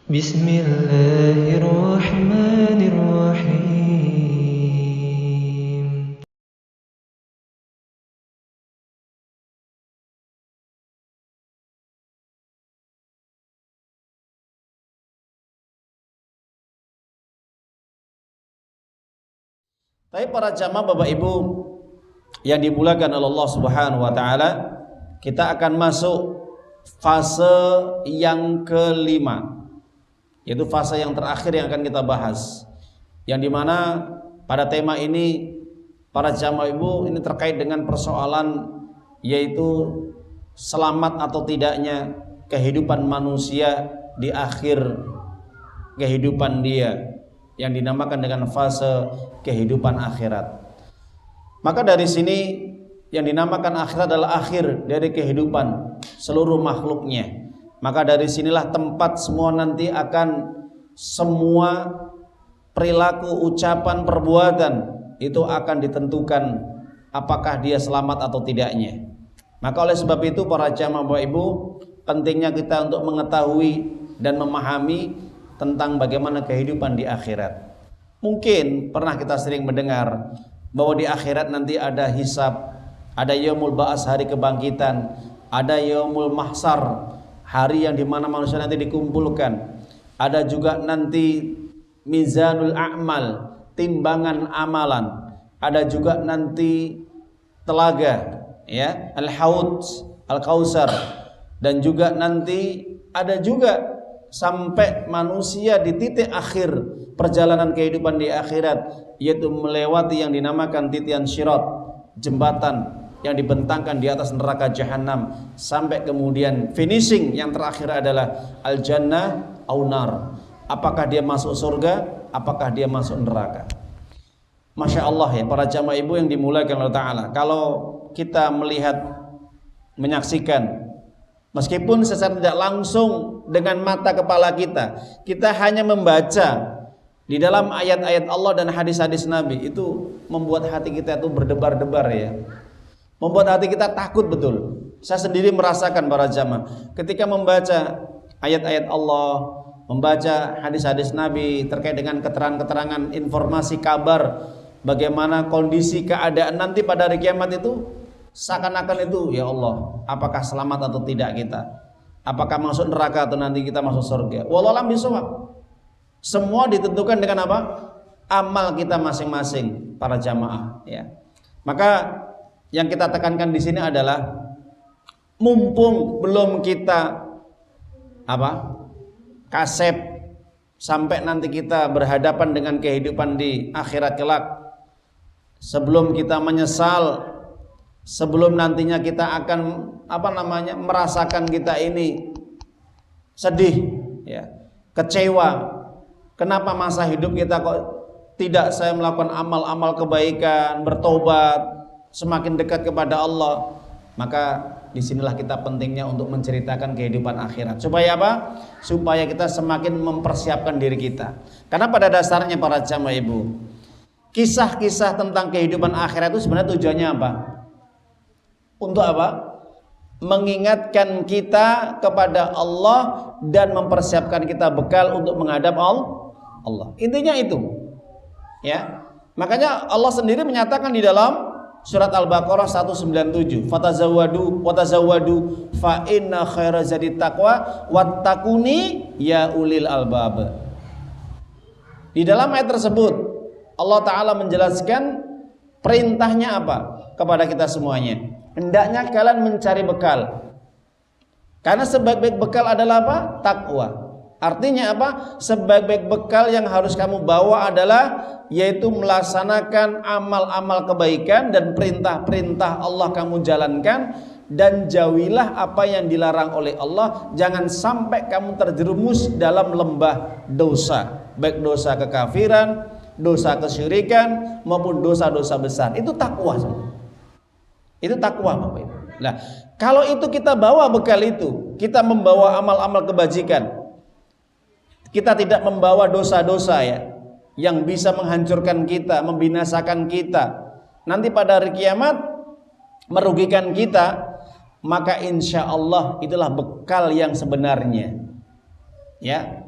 Bismillahirrahmanirrahim. Tapi para jamaah Bapak Ibu yang dimuliakan oleh Allah Subhanahu wa taala, kita akan masuk fase yang kelima, yaitu fase yang terakhir yang akan kita bahas, yang dimana pada tema ini para jamaah Ibu ini terkait dengan persoalan yaitu selamat atau tidaknya kehidupan manusia di akhir kehidupan dia, yang dinamakan dengan fase kehidupan akhirat. Maka dari sini yang dinamakan akhirat adalah akhir dari kehidupan seluruh makhluknya. Maka dari sinilah tempat semua nanti akan semua perilaku, ucapan, perbuatan itu akan ditentukan apakah dia selamat atau tidaknya. Maka oleh sebab itu para jamaah Bapak Ibu, pentingnya kita untuk mengetahui dan memahami tentang bagaimana kehidupan di akhirat. Mungkin pernah kita sering mendengar bahwa di akhirat nanti ada hisab, ada yaumul ba'as, hari kebangkitan, ada yaumul mahsar, hari yang dimana manusia nanti dikumpulkan, ada juga nanti mizanul a'mal, timbangan amalan, ada juga nanti telaga, ya, al-haud, al-kausar, dan juga nanti ada juga sampai manusia di titik akhir perjalanan kehidupan di akhirat, yaitu melewati yang dinamakan titian syirat, jembatan yang dibentangkan di atas neraka jahanam, sampai kemudian finishing yang terakhir adalah al-jannah au nar. Apakah dia masuk surga, apakah dia masuk neraka. Masya Allah ya para jamaah Ibu yang dimuliakan Allah Ta'ala, kalau kita melihat, menyaksikan, meskipun secara tidak langsung dengan mata kepala kita, kita hanya membaca di dalam ayat-ayat Allah dan hadis-hadis Nabi, itu membuat hati kita itu berdebar-debar ya, membuat hati kita takut betul. Saya sendiri merasakan para jamaah ketika membaca ayat-ayat Allah, membaca hadis-hadis Nabi terkait dengan keterangan-keterangan, informasi, kabar bagaimana kondisi keadaan nanti pada hari kiamat itu, seakan-akan itu ya Allah, apakah selamat atau tidak kita, apakah masuk neraka atau nanti kita masuk surga. Wallahu a'lam bishawab. Semua ditentukan dengan apa? Amal kita masing-masing para jamaah ya. Maka yang kita tekankan di sini adalah mumpung belum kita apa? Kasep sampai nanti kita berhadapan dengan kehidupan di akhirat kelak, sebelum kita menyesal, sebelum nantinya kita akan merasakan kita ini sedih ya, kecewa, kenapa masa hidup kita kok tidak saya melakukan amal-amal kebaikan, bertobat, semakin dekat kepada Allah. Maka disinilah kita pentingnya untuk menceritakan kehidupan akhirat. Supaya apa? Supaya kita semakin mempersiapkan diri kita. Karena pada dasarnya para jamaah Ibu, kisah-kisah tentang kehidupan akhirat itu sebenarnya tujuannya apa? Untuk apa? Mengingatkan kita kepada Allah dan mempersiapkan kita bekal untuk menghadap Allah. Intinya itu. Ya. Makanya Allah sendiri menyatakan di dalam surat Al-Baqarah 197, fatazawwadu watazawwadu fa inna khaira zadi taqwa wattaquni ya ulil albab. Di dalam ayat tersebut Allah Ta'ala menjelaskan perintahnya apa kepada kita semuanya. Hendaknya kalian mencari bekal, karena sebaik-baik bekal adalah apa? Takwa. Artinya apa? Sebaik-baik bekal yang harus kamu bawa adalah yaitu melaksanakan amal-amal kebaikan dan perintah-perintah Allah kamu jalankan, dan jauhilah apa yang dilarang oleh Allah. Jangan sampai kamu terjerumus dalam lembah dosa, baik dosa kekafiran, dosa kesyirikan maupun dosa-dosa besar. Itu takwa semua. Itu takwa Bapak Ibu. Nah, kalau itu kita bawa bekal itu, kita membawa amal-amal kebajikan, kita tidak membawa dosa-dosa ya yang bisa menghancurkan kita, membinasakan kita, nanti pada hari kiamat merugikan kita, maka insya Allah itulah bekal yang sebenarnya. Ya,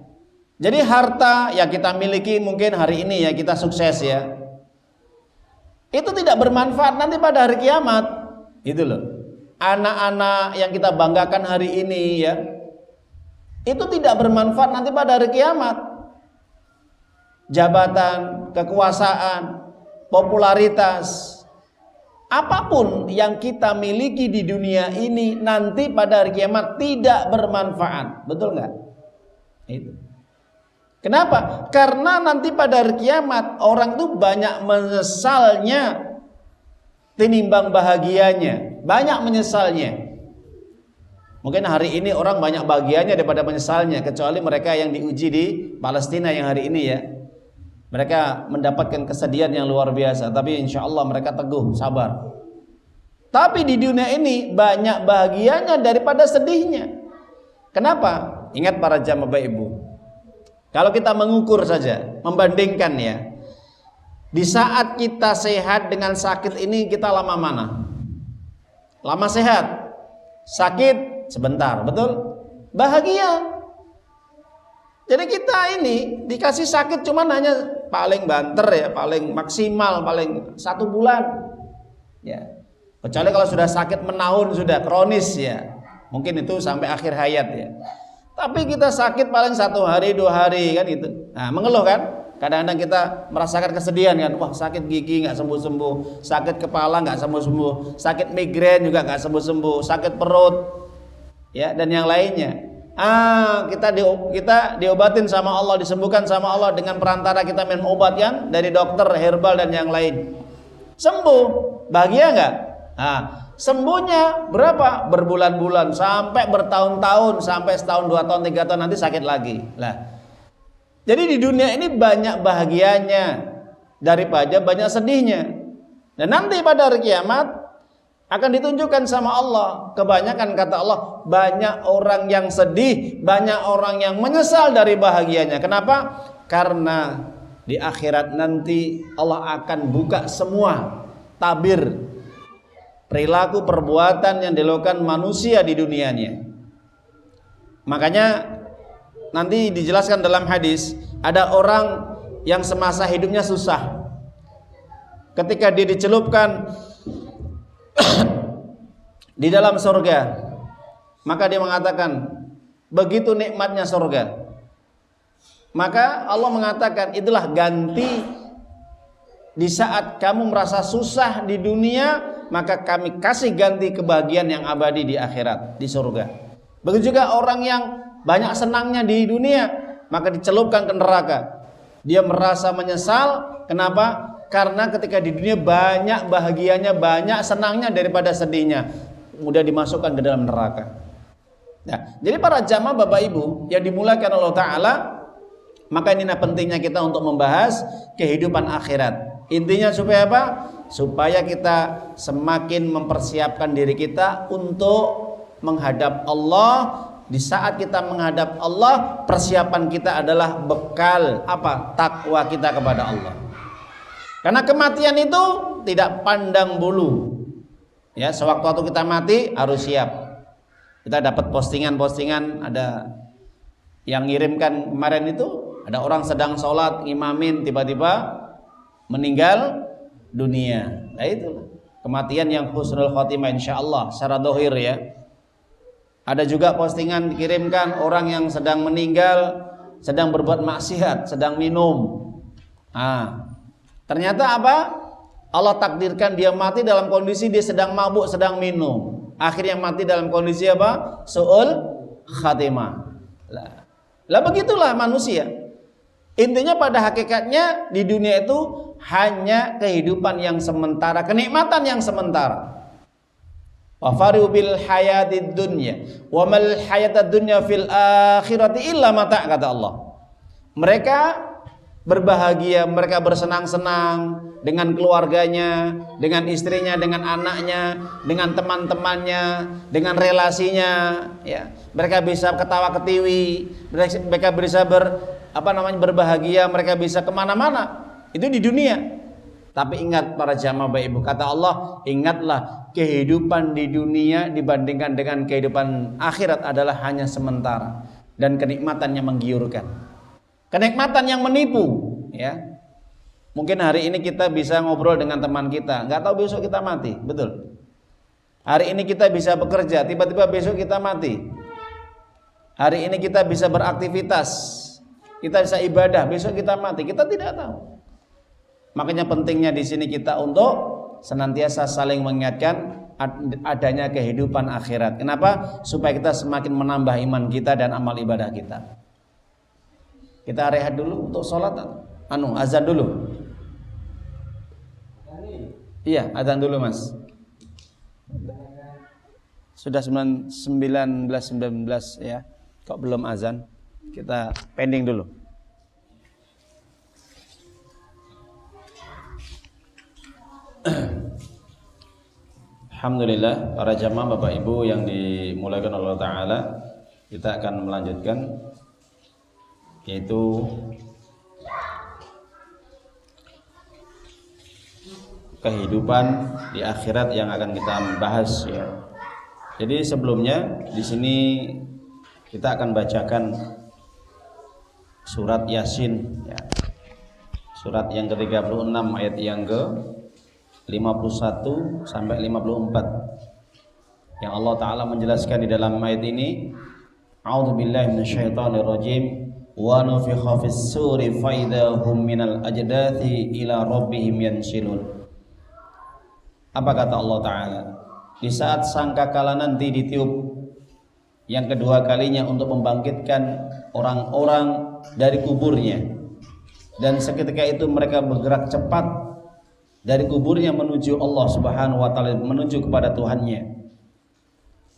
Jadi harta yang kita miliki mungkin hari ini ya kita sukses ya, itu tidak bermanfaat nanti pada hari kiamat. Itu loh. Anak-anak yang kita banggakan hari ini ya, itu tidak bermanfaat nanti pada hari kiamat. Jabatan, kekuasaan, popularitas, apapun yang kita miliki di dunia ini nanti pada hari kiamat tidak bermanfaat. Betul nggak? Itu. Kenapa? Karena nanti pada hari kiamat orang tuh banyak menyesalnya tinimbang bahagianya, banyak menyesalnya. Mungkin hari ini orang banyak bahagianya daripada menyesalnya, kecuali mereka yang diuji di Palestina yang hari ini ya. Mereka mendapatkan kesedihan yang luar biasa, tapi insya Allah mereka teguh, sabar. Tapi di dunia ini banyak bahagianya daripada sedihnya. Kenapa? Ingat para jamaah Bapak Ibu, kalau kita mengukur saja, membandingkan ya, di saat kita sehat dengan sakit ini kita lama mana? Lama sehat, sakit sebentar, betul? Bahagia. Jadi kita ini dikasih sakit cuman hanya paling banter ya, paling maksimal, paling 1 bulan ya. Kecuali kalau sudah sakit menahun, sudah kronis ya, mungkin itu sampai akhir hayat ya. Tapi kita sakit paling 1 hari 2 hari kan itu. Nah, mengeluh kan? Kadang-kadang kita merasakan kesedihan kan, wah sakit gigi nggak sembuh-sembuh, sakit kepala nggak sembuh-sembuh, sakit migrain juga nggak sembuh-sembuh, sakit perut ya, dan yang lainnya. Kita diobatin sama Allah, disembuhkan sama Allah dengan perantara kita minum obat yang dari dokter herbal dan yang lain. Sembuh, bahagia nggak? Sembuhnya berapa? Berbulan-bulan sampai bertahun-tahun, sampai setahun, 2 tahun, 3 tahun nanti sakit lagi. Lah, jadi di dunia ini banyak bahagianya daripada banyak sedihnya. Dan nanti pada hari kiamat akan ditunjukkan sama Allah. Kebanyakan kata Allah, banyak orang yang sedih, banyak orang yang menyesal dari bahagianya. Kenapa? Karena di akhirat nanti Allah akan buka semua tabir perilaku perbuatan yang dilakukan manusia di dunianya. Makanya nanti dijelaskan dalam hadis, ada orang yang semasa hidupnya susah. Ketika dia dicelupkan di dalam surga, maka dia mengatakan, begitu nikmatnya surga. Maka Allah mengatakan, itulah ganti di saat kamu merasa susah di dunia, maka kami kasih ganti kebahagiaan yang abadi di akhirat, di surga. Begitu juga orang yang banyak senangnya di dunia, maka dicelupkan ke neraka. Dia merasa menyesal. Kenapa? Karena ketika di dunia banyak bahagianya, banyak senangnya daripada sedihnya, mudah dimasukkan ke dalam neraka. Nah, jadi para jamaah Bapak Ibu yang dimulakan Allah Ta'ala, maka ini pentingnya kita untuk membahas kehidupan akhirat. Intinya supaya apa? Supaya kita semakin mempersiapkan diri kita untuk menghadap Allah. Di saat kita menghadap Allah, persiapan kita adalah bekal apa? Takwa kita kepada Allah. Karena kematian itu tidak pandang bulu. Ya, sewaktu-waktu kita mati harus siap. Kita dapat postingan-postingan, ada yang ngirimkan kemarin itu, ada orang sedang sholat ngimamin tiba-tiba meninggal dunia. Nah itu kematian yang husnul khotimah insyaallah secara dohir ya. Ada juga postingan dikirimkan orang yang sedang meninggal, sedang berbuat maksiat, sedang minum. Ternyata apa? Allah takdirkan dia mati dalam kondisi dia sedang mabuk, sedang minum. Akhirnya mati dalam kondisi apa? Su'ul khatimah. Lah begitulah manusia. Intinya pada hakikatnya di dunia itu hanya kehidupan yang sementara, kenikmatan yang sementara. Wa farihu bil hayatid dunya wa mal hayatad dunya fil akhirati illa mata', kata Allah. Mereka berbahagia, mereka bersenang-senang dengan keluarganya, dengan istrinya, dengan anaknya, dengan teman-temannya, dengan relasinya ya. Mereka bisa ketawa ketiwi, mereka bisa berbahagia, mereka bisa kemana-mana. Itu di dunia. Tapi ingat para jamaah Bapak Ibu, kata Allah, ingatlah kehidupan di dunia dibandingkan dengan kehidupan akhirat adalah hanya sementara dan kenikmatannya menggiurkan. kenikmatan yang menipu, ya. Mungkin hari ini kita bisa ngobrol dengan teman kita, nggak tahu besok kita mati, betul. Hari ini kita bisa bekerja, tiba-tiba besok kita mati. Hari ini kita bisa beraktivitas, kita bisa ibadah, besok kita mati, kita tidak tahu. Makanya pentingnya di sini kita untuk senantiasa saling mengingatkan adanya kehidupan akhirat. Kenapa? Supaya kita semakin menambah iman kita dan amal ibadah kita. Kita rehat dulu untuk sholat, azan dulu. Iya, azan dulu Mas. Sudah 19 ya. Kok belum azan? Kita pending dulu. Alhamdulillah, para jamaah Bapak Ibu yang dimuliakan Allah Ta'ala, kita akan melanjutkan, yaitu kehidupan di akhirat yang akan kita bahas, ya. Jadi sebelumnya di sini kita akan bacakan surat Yasin, ya. Surat yang ke-36 ayat yang ke-51 sampai 54. Yang Allah Ta'ala menjelaskan di dalam ayat ini, A'udzubillahi minasyaitonirrajim, wa nufikha fis-suri fa idahum minal ajdathi ila rabbihim yansilun. Apa kata Allah Ta'ala? Di saat sangkakala nanti ditiup yang kedua kalinya untuk membangkitkan orang-orang dari kuburnya, dan seketika itu mereka bergerak cepat dari kuburnya menuju Allah Subhanahu wa taala, menuju kepada Tuhannya.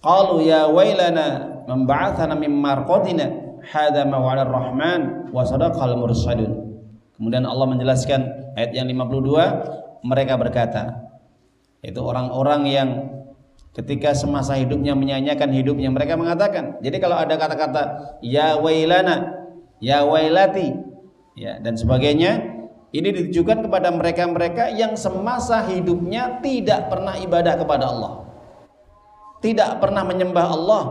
Qalu ya wailana man ba'athana min marqadina hadza ma wa'ada ar-rahman wa sadaqal mursalun. Kemudian Allah menjelaskan ayat yang 52, mereka berkata, itu orang-orang yang ketika semasa hidupnya menyanyiakan hidupnya, mereka mengatakan. Jadi kalau ada kata-kata ya wailana, ya wailati, ya, dan sebagainya, ini ditujukan kepada mereka-mereka yang semasa hidupnya tidak pernah ibadah kepada Allah, tidak pernah menyembah Allah,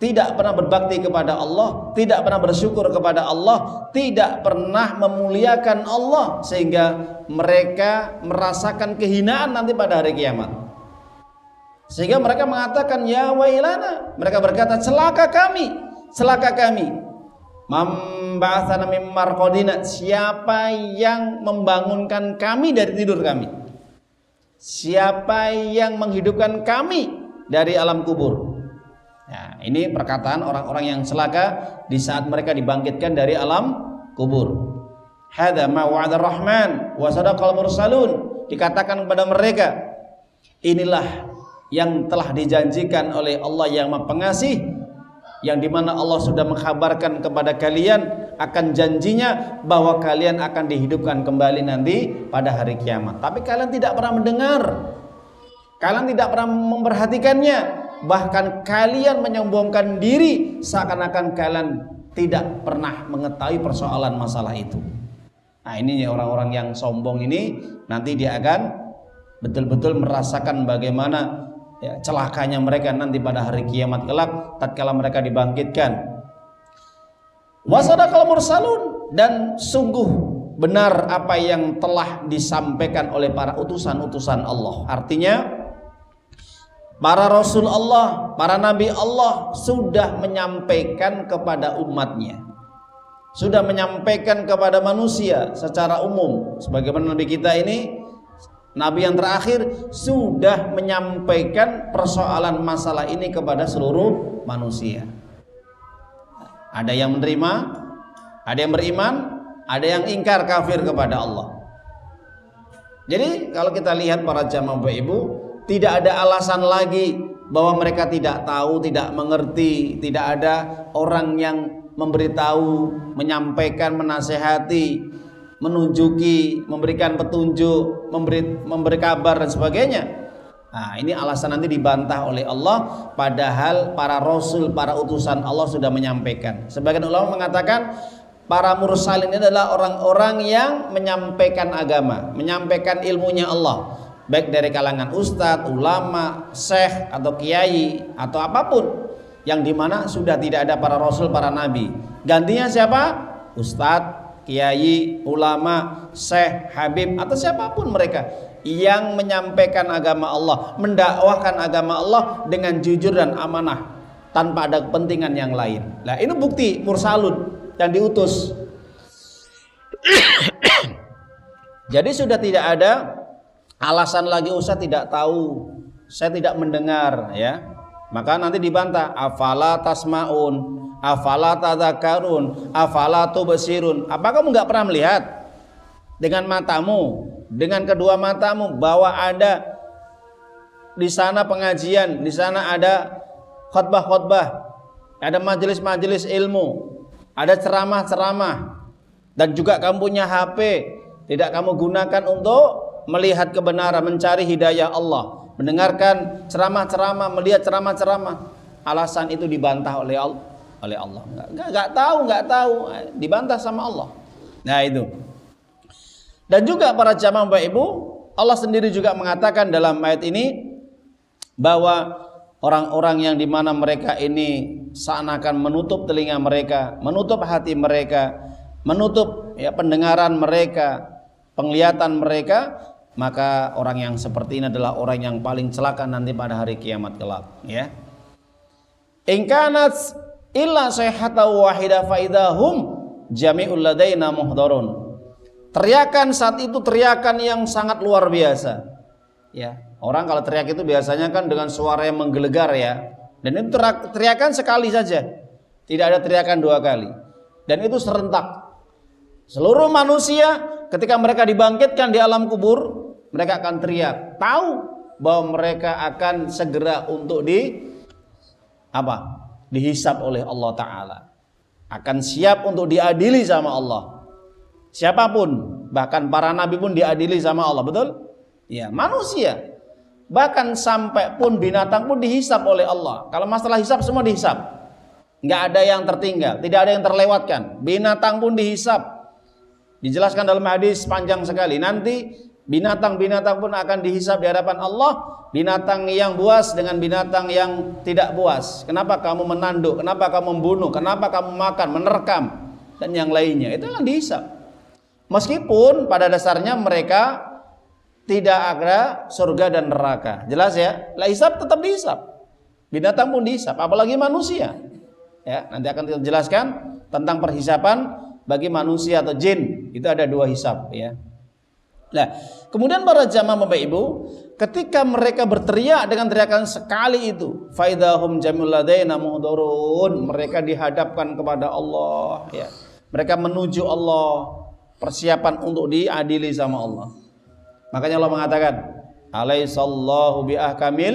tidak pernah berbakti kepada Allah, tidak pernah bersyukur kepada Allah, tidak pernah memuliakan Allah, sehingga mereka merasakan kehinaan nanti pada hari kiamat. Sehingga mereka mengatakan ya wailana, mereka berkata celaka kami, celaka kami. Memba'atsana mim marqadina, siapa yang membangunkan kami dari tidur kami? Siapa yang menghidupkan kami dari alam kubur? Nah, ini perkataan orang-orang yang celaka di saat mereka dibangkitkan dari alam kubur. Hadza ma wa'ada ar-rahman wa sadaqal mursalun. Dikatakan kepada mereka, inilah yang telah dijanjikan oleh Allah yang Maha Pengasih, yang dimana Allah sudah mengkabarkan kepada kalian akan janjinya bahwa kalian akan dihidupkan kembali nanti pada hari kiamat. Tapi kalian tidak pernah mendengar, kalian tidak pernah memperhatikannya, bahkan kalian menyombongkan diri seakan-akan kalian tidak pernah mengetahui persoalan masalah itu. Nah, ini orang-orang yang sombong ini nanti dia akan betul-betul merasakan bagaimana, ya, celakanya mereka nanti pada hari kiamat kelak tatkala mereka dibangkitkan. Wasadaqal mursalun, dan sungguh benar apa yang telah disampaikan oleh para utusan-utusan Allah. Artinya para rasul Allah, para nabi Allah sudah menyampaikan kepada umatnya, sudah menyampaikan kepada manusia secara umum. Sebagaimana nabi kita ini, nabi yang terakhir, sudah menyampaikan persoalan masalah ini kepada seluruh manusia. Ada yang menerima, ada yang beriman, ada yang ingkar kafir kepada Allah. Jadi kalau kita lihat para jamaah Bapak Ibu, tidak ada alasan lagi bahwa mereka tidak tahu, tidak mengerti. Tidak ada orang yang memberitahu, menyampaikan, menasehati, menunjuki, memberikan petunjuk, memberi kabar dan sebagainya. Nah, ini alasan nanti dibantah oleh Allah, padahal para rasul, para utusan Allah sudah menyampaikan. Sebagian ulama mengatakan para mursalin ini adalah orang-orang yang menyampaikan agama, menyampaikan ilmunya Allah, baik dari kalangan ustadz, ulama, syekh atau kiai atau apapun, yang dimana sudah tidak ada para rasul, para nabi. Gantinya siapa? ustadz, kiai, ulama, syekh, habib, atau siapapun mereka yang menyampaikan agama Allah, mendakwahkan agama Allah dengan jujur dan amanah tanpa ada kepentingan yang lain. Nah, ini bukti mursalun yang diutus. Jadi sudah tidak ada alasan lagi Ustaz tidak tahu, saya tidak mendengar, ya. Maka nanti dibantah, afala tasmaun, afala tadzakarun, afala tubsirun. Apa kamu nggak pernah melihat dengan matamu, dengan kedua matamu bahwa ada di sana pengajian, di sana ada khutbah-khutbah, ada majelis-majelis ilmu, ada ceramah-ceramah, dan juga kamu punya HP, tidak kamu gunakan untuk melihat kebenaran, mencari hidayah Allah, mendengarkan ceramah-ceramah, melihat ceramah-ceramah. Alasan itu dibantah oleh Allah. Nggak tahu, dibantah sama Allah. Nah itu. Dan juga para jamaah Bapak Ibu, Allah sendiri juga mengatakan dalam ayat ini bahwa orang-orang yang dimana mereka ini seakan menutup telinga mereka, menutup hati mereka, menutup ya pendengaran mereka, penglihatan mereka, maka orang yang seperti ini adalah orang yang paling celaka nanti pada hari kiamat kelak, ya. In kanat illa sayhatan wahidah fa idahum jami'ul ladaina muhdharun. Teriakan saat itu teriakan yang sangat luar biasa, ya. Orang kalau teriak itu biasanya kan dengan suara yang menggelegar, ya. Dan itu teriakan sekali saja, tidak ada teriakan dua kali. Dan itu serentak. Seluruh manusia ketika mereka dibangkitkan di alam kubur, mereka akan teriak, tahu bahwa mereka akan segera untuk dihisab oleh Allah Ta'ala, akan siap untuk diadili sama Allah. Siapapun, bahkan para nabi pun diadili sama Allah, betul? Ya, manusia, bahkan sampai pun binatang pun dihisab oleh Allah. Kalau masalah hisab semua dihisab, nggak ada yang tertinggal, tidak ada yang terlewatkan. Binatang pun dihisab. Dijelaskan dalam hadis panjang sekali. Nanti binatang-binatang pun akan dihisab di hadapan Allah. Binatang yang buas dengan binatang yang tidak buas. Kenapa kamu menanduk? Kenapa kamu membunuh? Kenapa kamu makan, menerkam, dan yang lainnya? Itu akan dihisab. Meskipun pada dasarnya mereka tidak ada surga dan neraka. Jelas ya? Lah hisab tetap dihisab. Binatang pun dihisab, apalagi manusia. Ya, nanti akan kita jelaskan tentang perhisaban bagi manusia atau jin. Itu ada dua hisab, ya. Nah, kemudian para jamaah Bapak Ibu, ketika mereka berteriak dengan teriakan sekali itu, faidahum jamul ladaina muhdharun, mereka dihadapkan kepada Allah, ya. Mereka menuju Allah, persiapan untuk diadili sama Allah. Makanya Allah mengatakan, alaihissallahu biahkamil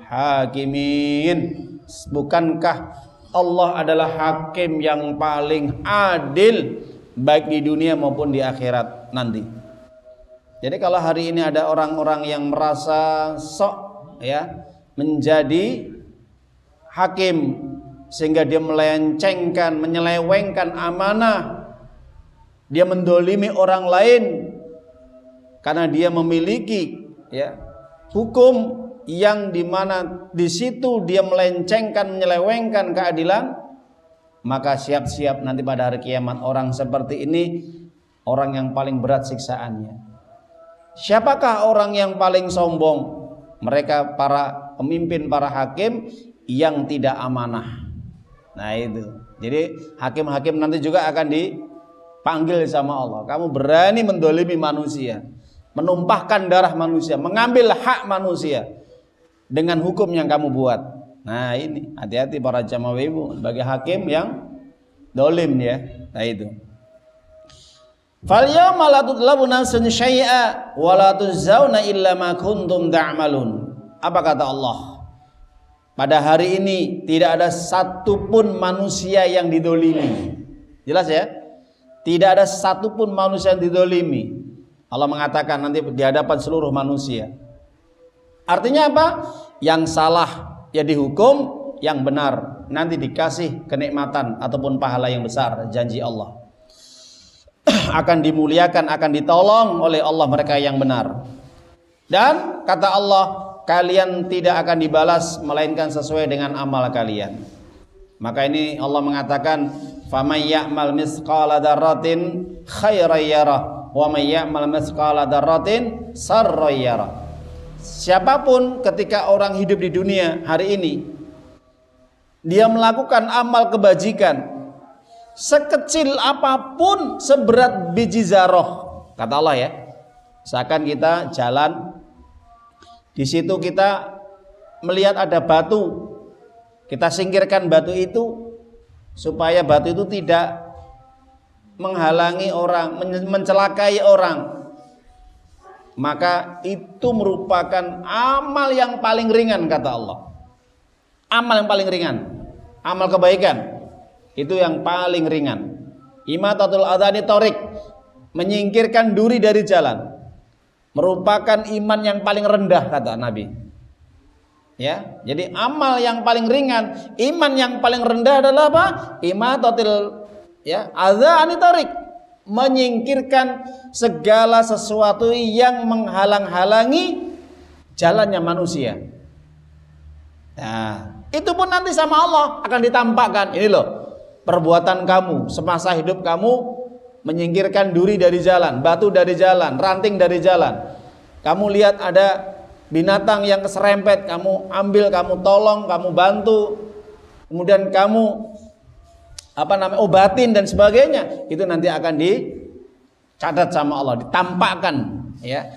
hakimin. Bukankah Allah adalah hakim yang paling adil baik di dunia maupun di akhirat nanti. Jadi kalau hari ini ada orang-orang yang merasa sok, ya, menjadi hakim sehingga dia melencengkan, menyelewengkan amanah, dia mendolimi orang lain karena dia memiliki, ya, hukum yang dimana di situ dia melencengkan, menyelewengkan keadilan, maka siap-siap nanti pada hari kiamat orang seperti ini orang yang paling berat siksaannya. Siapakah orang yang paling sombong? Mereka para pemimpin, para hakim yang tidak amanah. Nah itu. Jadi hakim-hakim nanti juga akan dipanggil sama Allah. Kamu berani mendolimi manusia, menumpahkan darah manusia, mengambil hak manusia dengan hukum yang kamu buat. Nah ini, hati-hati para jamaah ibu bagi hakim yang dolim, ya. Nah itu. Fal yawma la tutlabu nafsun syai'a wa la tujzauna illa ma kuntum ta'malun. Apa kata Allah? Pada hari ini tidak ada satupun manusia yang didolimi. Jelas ya? Tidak ada satupun manusia yang didolimi. Allah mengatakan nanti di hadapan seluruh manusia. Artinya apa? Yang salah ya dihukum, yang benar nanti dikasih kenikmatan ataupun pahala yang besar, janji Allah. Akan dimuliakan, akan ditolong oleh Allah mereka yang benar. Dan kata Allah, kalian tidak akan dibalas melainkan sesuai dengan amal kalian. Maka ini Allah mengatakan, Faman ya'mal mithqala dzarratin khairan yarah wa may ya'mal mithqala dzarratin sarran yarah. Siapapun ketika orang hidup di dunia hari ini dia melakukan amal kebajikan sekecil apapun, seberat biji zarah, kata Allah ya. Seakan kita jalan, di situ kita melihat ada batu, kita singkirkan batu itu supaya batu itu tidak menghalangi orang, mencelakai orang, maka itu merupakan amal yang paling ringan, kata Allah. Amal yang paling ringan, amal kebaikan itu yang paling ringan. Imatatul adhani tariq, menyingkirkan duri dari jalan, merupakan iman yang paling rendah, kata Nabi. Ya, jadi amal yang paling ringan, iman yang paling rendah adalah apa? Imatatul adhani tariq, menyingkirkan segala sesuatu yang menghalang-halangi jalannya manusia. Nah, itu pun nanti sama Allah akan ditampakkan. Ini loh perbuatan kamu semasa hidup kamu, menyingkirkan duri dari jalan, batu dari jalan, ranting dari jalan. Kamu lihat ada binatang yang keserempet, kamu ambil, kamu tolong, kamu bantu, kemudian kamu obatin dan sebagainya. Itu nanti akan dicatat sama Allah, ditampakkan ya.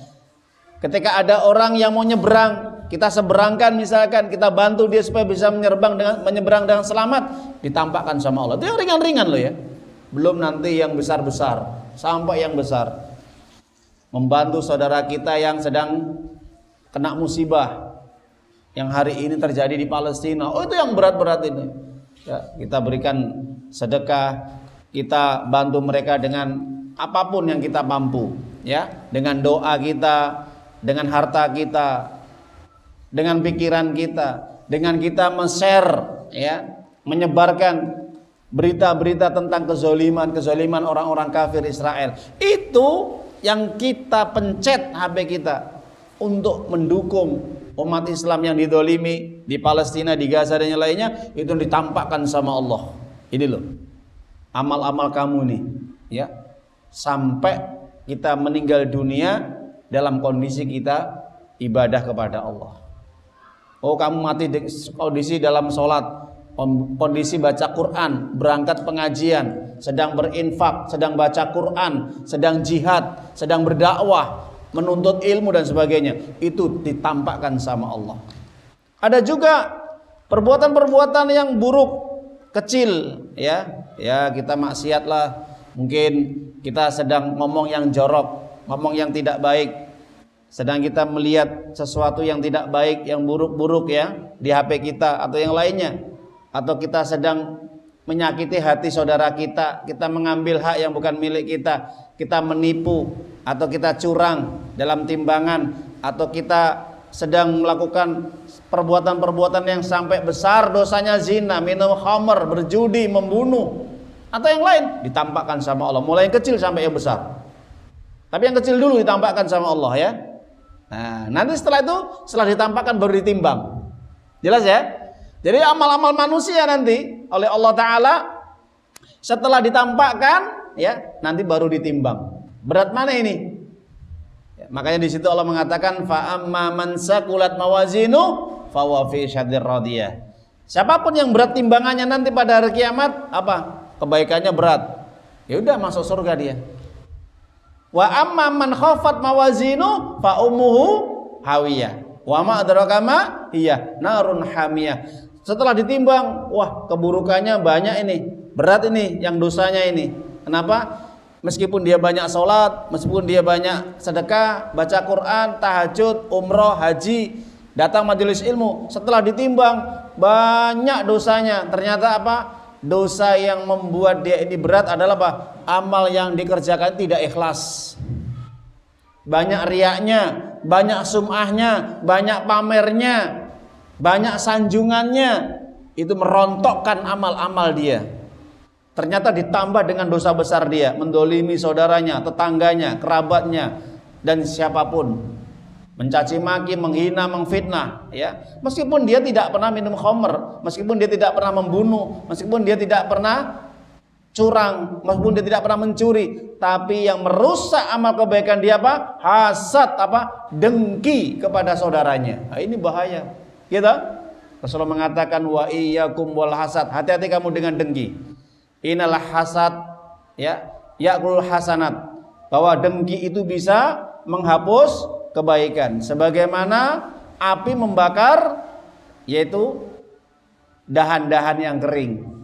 Ketika ada orang yang mau nyebrang, kita seberangkan, misalkan kita bantu dia supaya bisa menyeberang dengan selamat, ditampakkan sama Allah. Itu yang ringan-ringan loh ya. Belum nanti yang besar-besar, sampai yang besar. Membantu saudara kita yang sedang kena musibah, yang hari ini terjadi di Palestina. Oh, itu yang berat-berat ini. Ya, kita berikan sedekah, kita bantu mereka dengan apapun yang kita mampu, ya, dengan doa kita, dengan harta kita, dengan pikiran kita, dengan kita men-share, ya, menyebarkan berita-berita tentang kezaliman orang-orang kafir Israel. Itu yang kita pencet HP kita untuk mendukung umat Islam yang didolimi di Palestina, di Gaza dan yang lainnya. Itu ditampakkan sama Allah. Ini loh amal-amal kamu nih, ya, sampai kita meninggal dunia dalam kondisi kita ibadah kepada Allah. Oh, kamu mati di kondisi dalam sholat, kondisi baca Quran, berangkat pengajian, sedang berinfak, sedang baca Quran, sedang jihad, sedang berdakwah, menuntut ilmu dan sebagainya. Itu ditampakkan sama Allah. Ada juga perbuatan-perbuatan yang buruk, kecil, ya kita maksiat lah. Mungkin kita sedang ngomong yang jorok, ngomong yang tidak baik, sedang kita melihat sesuatu yang tidak baik, yang buruk-buruk ya di HP kita atau yang lainnya, atau kita sedang menyakiti hati saudara kita, kita mengambil hak yang bukan milik kita, kita menipu atau kita curang dalam timbangan, atau kita sedang melakukan perbuatan-perbuatan yang sampai besar dosanya, zina, minum khamr, berjudi, membunuh atau yang lain, ditampakkan sama Allah, mulai yang kecil sampai yang besar. Tapi yang kecil dulu ditampakkan sama Allah ya. Nah, nanti setelah itu, setelah ditampakkan baru ditimbang. Jelas ya? Jadi amal-amal manusia nanti oleh Allah Ta'ala setelah ditampakkan, ya, nanti baru ditimbang. Berat mana ini? Ya, makanya di situ Allah mengatakan fa amma man saqulat mawazinu fa huwa fi syaddir radiyah. Siapapun yang berat timbangannya nanti pada hari kiamat, apa? Kebaikannya berat. Ya udah, masuk surga dia. Wa amma man khafat mawazinu fa ummuhu hawiyah. Wa ma adraka ma hiya narun hamiyah. Setelah ditimbang, wah, keburukannya banyak ini, berat ini yang dosanya ini. Kenapa? Meskipun dia banyak sholat, meskipun dia banyak sedekah, baca Quran, tahajud, umroh, haji, datang majelis ilmu, setelah ditimbang banyak dosanya. Ternyata apa? Dosa yang membuat dia ini berat adalah apa? Amal yang dikerjakan tidak ikhlas, banyak riaknya, banyak sum'ahnya, banyak pamernya, banyak sanjungannya. Itu merontokkan amal-amal dia. Ternyata ditambah dengan dosa besar dia, mendolimi saudaranya, tetangganya, kerabatnya, dan siapapun, mencaci maki, menghina, mengfitnah, ya. Meskipun dia tidak pernah minum khamr, meskipun dia tidak pernah membunuh, meskipun dia tidak pernah curang, meskipun dia tidak pernah mencuri, tapi yang merusak amal kebaikan dia apa? Hasad, apa? Dengki kepada saudaranya. Nah, ini bahaya. Gitu? Rasulullah mengatakan wa iyyakum wal hasad. Hati-hati kamu dengan dengki. Inalah hasad ya, ya'kul hasanat. Bahwa dengki itu bisa menghapus kebaikan. Sebagaimana api membakar yaitu dahan-dahan yang kering.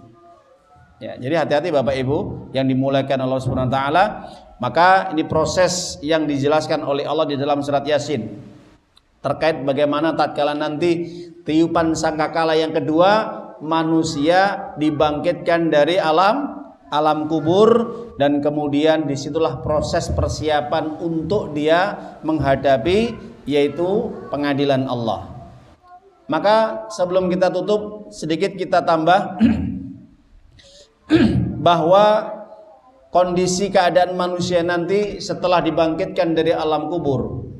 Ya, jadi hati-hati Bapak Ibu yang dimuliakan Allah Subhanahu wa taala. Maka ini proses yang dijelaskan oleh Allah di dalam surat Yasin terkait bagaimana tatkala nanti tiupan sangkakala yang kedua, manusia dibangkitkan dari alam kubur, dan kemudian disitulah proses persiapan untuk dia menghadapi yaitu pengadilan Allah. Maka sebelum kita tutup, sedikit kita tambah bahwa kondisi keadaan manusia nanti setelah dibangkitkan dari alam kubur,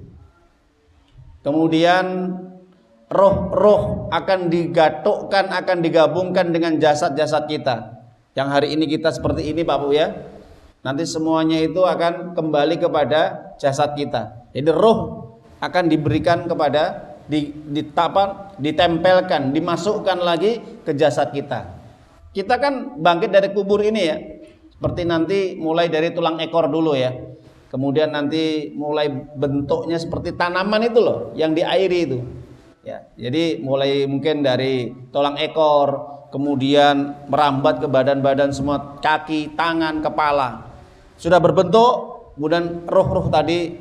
kemudian roh-roh akan digatukkan, akan digabungkan dengan jasad-jasad kita. Yang hari ini kita seperti ini Pak Bu ya, nanti semuanya itu akan kembali kepada jasad kita. Jadi roh akan diberikan kepada ditempelkan, dimasukkan lagi ke jasad kita. Kita kan bangkit dari kubur ini ya, seperti nanti mulai dari tulang ekor dulu ya, kemudian nanti mulai bentuknya seperti tanaman itu loh, yang diairi itu ya. Jadi mulai mungkin dari tulang ekor, kemudian merambat ke badan-badan semua, kaki, tangan, kepala, sudah berbentuk, kemudian roh-roh tadi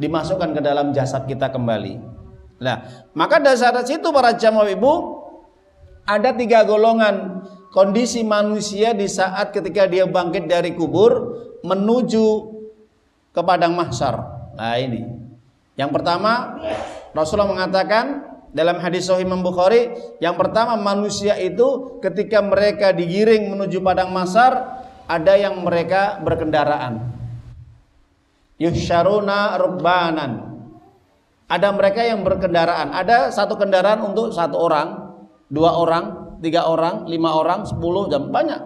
dimasukkan ke dalam jasad kita kembali. Nah, maka dasar situ para jamaah ibu, ada 3 golongan kondisi manusia di saat ketika dia bangkit dari kubur menuju ke padang mahsyar. Nah ini, yang pertama Rasulullah mengatakan dalam hadis Sahih Imam Bukhari, yang pertama manusia itu ketika mereka digiring menuju padang mahsyar, ada yang mereka berkendaraan. Yuhsyaruna rukbanan. Ada mereka yang berkendaraan. Ada satu kendaraan untuk 1 orang, 2 orang, 3 orang, 5 orang, 10 jam, banyak.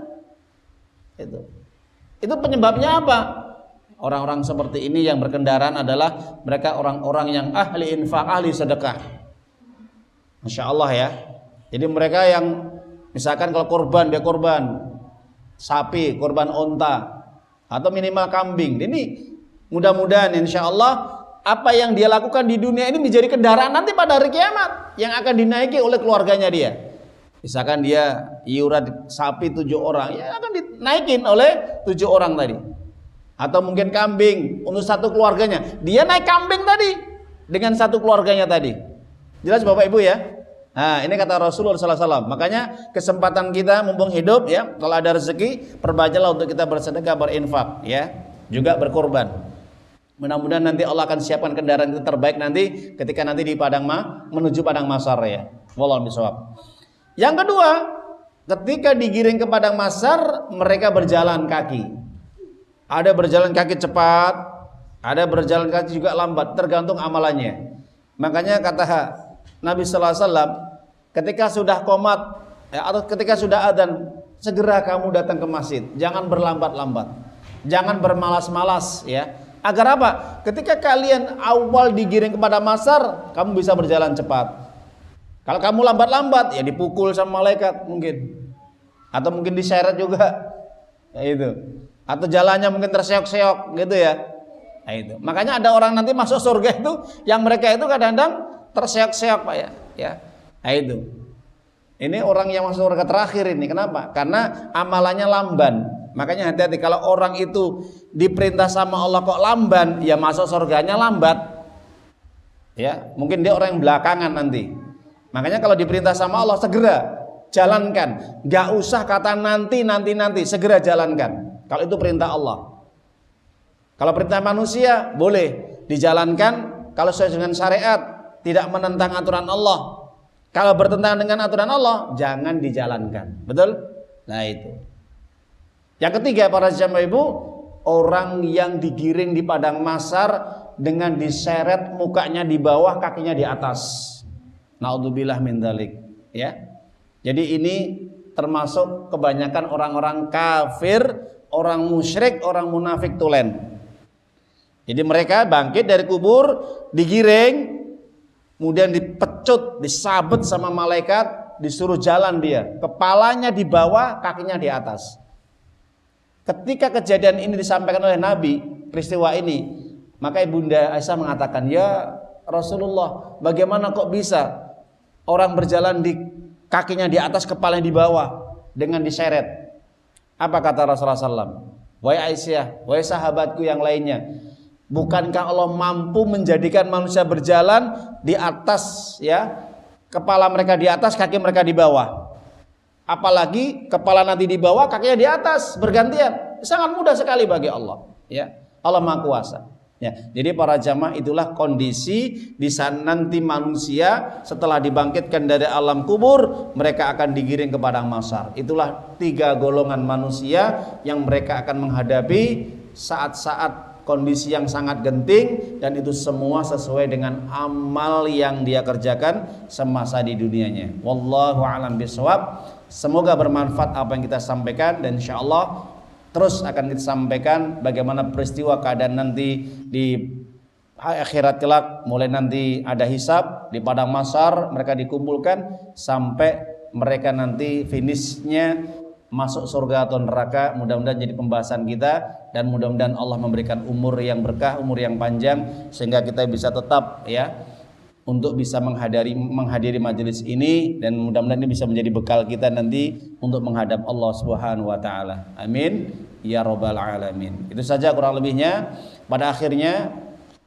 Itu penyebabnya apa? Orang-orang seperti ini yang berkendaraan adalah mereka orang-orang yang ahli infak, ahli sedekah. Masya Allah ya. Jadi mereka yang misalkan kalau korban, dia korban sapi, korban onta, atau minimal kambing. Ini mudah-mudahan insya Allah apa yang dia lakukan di dunia ini menjadi kendaraan nanti pada hari kiamat yang akan dinaiki oleh keluarganya dia. Misalkan dia iuran sapi 7 orang, ya akan dinaikin oleh 7 orang tadi. Atau mungkin kambing untuk 1 keluarganya, dia naik kambing tadi dengan 1 keluarganya tadi. Jelas Bapak Ibu ya. Nah, ini kata Rasulullah SAW. Makanya kesempatan kita mumpung hidup ya, kalau ada rezeki perbanyaklah untuk kita bersedekah, berinfak ya, juga berkorban. Mudah-mudahan nanti Allah akan siapkan kendaraan kita terbaik nanti ketika nanti di menuju padang mahsyar ya. Wallahu bisawab. Yang kedua, ketika digiring ke padang mahsyar, mereka berjalan kaki. Ada berjalan kaki cepat, ada berjalan kaki juga lambat, tergantung amalannya. Makanya kata Nabi sallallahu alaihi wasallam, ketika sudah qomat ya, atau ketika sudah adzan, segera kamu datang ke masjid, jangan berlambat-lambat, jangan bermalas-malas ya. Agar apa? Ketika kalian awal digiring kepada mahsyar, kamu bisa berjalan cepat. Kalau kamu lambat-lambat, ya dipukul sama malaikat mungkin, atau mungkin diseret juga, ya itu. Atau jalannya mungkin terseok-seok gitu ya. Nah itu. Makanya ada orang nanti masuk surga itu yang mereka itu kadang-kadang terseok-seok Pak ya. Ya. Nah itu. Ini orang yang masuk surga terakhir ini. Kenapa? Karena amalannya lamban. Makanya hati-hati kalau orang itu diperintah sama Allah kok lamban, ya masuk surganya lambat. Ya, mungkin dia orang yang belakangan nanti. Makanya kalau diperintah sama Allah segera jalankan. Gak usah kata nanti, segera jalankan. Kalau itu perintah Allah. Kalau perintah manusia boleh dijalankan kalau sesuai dengan syariat, tidak menentang aturan Allah. Kalau bertentangan dengan aturan Allah, jangan dijalankan. Betul? Nah itu. Yang ketiga para jamaah ibu, orang yang digiring di padang mahsyar dengan diseret mukanya di bawah, kakinya di atas. Naudzubillah min dzalik, ya. Jadi ini termasuk kebanyakan orang-orang kafir, orang musyrik, orang munafik tulen. Jadi mereka bangkit dari kubur, digiring, kemudian dipecut, disabet sama malaikat, disuruh jalan dia. Kepalanya di bawah, kakinya di atas. Ketika kejadian ini disampaikan oleh Nabi, peristiwa ini, maka Ibunda Aisyah mengatakan, ya Rasulullah, bagaimana kok bisa orang berjalan di kakinya di atas, kepalanya di bawah dengan diseret? Apa kata Rasulullah SAW? Wahai Aisyah, wahai sahabatku yang lainnya, bukankah Allah mampu menjadikan manusia berjalan di atas, ya, kepala mereka di atas, kaki mereka di bawah? Apalagi kepala nanti di bawah, kakinya di atas, bergantian. Sangat mudah sekali bagi Allah, ya. Allah Maha Kuasa. Ya, jadi para jamaah, itulah kondisi di saat nanti manusia setelah dibangkitkan dari alam kubur, mereka akan digiring ke padang mahsyar. Itulah 3 golongan manusia yang mereka akan menghadapi saat-saat kondisi yang sangat genting, dan itu semua sesuai dengan amal yang dia kerjakan semasa di dunianya. Wallahu a'lam bishawab. Semoga bermanfaat apa yang kita sampaikan, dan insyaallah terus akan kita sampaikan bagaimana peristiwa keadaan nanti di akhirat kelak, mulai nanti ada hisab di padang mahsyar, mereka dikumpulkan sampai mereka nanti finishnya masuk surga atau neraka. Mudah-mudahan jadi pembahasan kita, dan mudah-mudahan Allah memberikan umur yang berkah, umur yang panjang, sehingga kita bisa tetap, ya, untuk bisa menghadiri majelis ini, dan mudah-mudahan ini bisa menjadi bekal kita nanti untuk menghadap Allah Subhanahu wa taala. Amin ya rabbal alamin. Itu saja kurang lebihnya. Pada akhirnya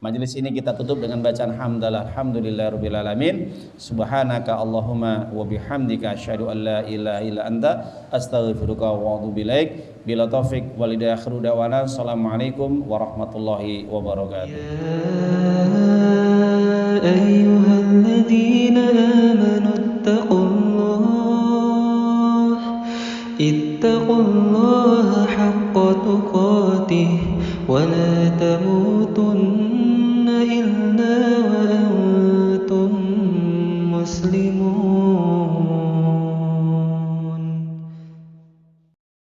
majelis ini kita tutup dengan bacaan hamdalah, alhamdulillahirabbil alamin. Subhanaka Allahumma wa bihamdika asyhadu an la ilaha illa anta astaghfiruka wa atubu ilaik. Bila taufik wal hidayah, akhiru da'wana. Assalamualaikum warahmatullahi wabarakatuh. أيها الذين آمنوا اتقوا الله حق تقاته ولا تموتن